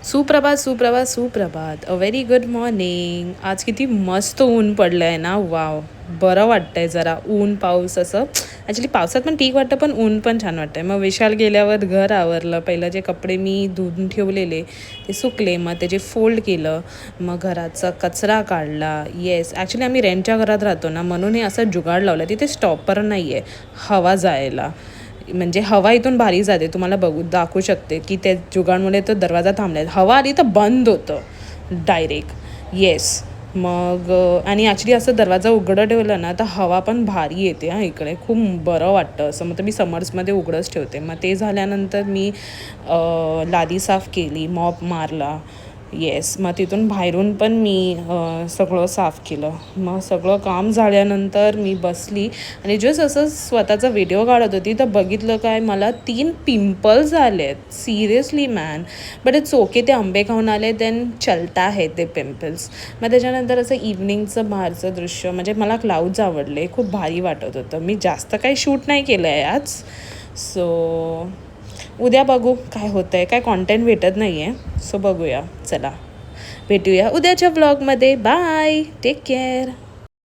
सुप्रभात सुप्रभात सुप्रभात, अ व्हेरी गुड मॉर्निंग. आज किती मस्त ऊन पडलं आहे ना. वाव, बरं वाटतंय जरा. ऊन पाऊस असं ॲक्च्युली पावसात पण ठीक वाटतं, पण ऊन पण छान वाटतंय. मग विशाल गेल्यावर घर आवरलं. पहिलं जे कपडे मी धुवून ठेवलेले ते सुकले, मग त्याचे फोल्ड केलं, मग घराचा कचरा काढला. येस, ॲक्च्युली आम्ही रेंटच्या घरात राहतो ना, म्हणून हे असं जुगाड लावलं. तिथे स्टॉपर नाही आहे हवा जायला, म्हणजे हवा इथून भारी जाते. तुम्हाला दाखवू शकते की त्या जुगाडमुळे तो दरवाजा थांबला आहे. हवा आली तर बंद होतं डायरेक्ट. येस. मग आणि ॲक्च्युली असं दरवाजा उघडं ठेवलं ना तर हवा पण भारी येते. हां, इकडे खूप बरं वाटतं असं. मग मी समर्समध्ये उघडंच ठेवते. मग ते झाल्यानंतर मी लादी साफ केली, मॉप मारला. येस, मग तिथून बाहेरून पण मी सगळं साफ केलं. मग सगळं काम झाल्यानंतर मी बसली आणि जस्ट असं स्वतःचा व्हिडिओ काढत होती तर बघितलं काय, मला 3 पिंपल्स आले आहेत. Seriously man. But it's okay, ते आंबे खाऊन आले, देन चलता आहे ते पिंपल्स. मग त्याच्यानंतर असं इव्हनिंगचं बाहेरचं दृश्य, म्हणजे मला क्लाउड्स आवडले, खूप भारी वाटत होतं. मी जास्त काही शूट नाही केलं आहे आज. सो उद्या बघू काय होतं आहे. काय कॉन्टेंट भेटत नाही आहे, सो बघूया. चला भेटूया उद्याच्या व्लॉगमध्ये. Bye, take care.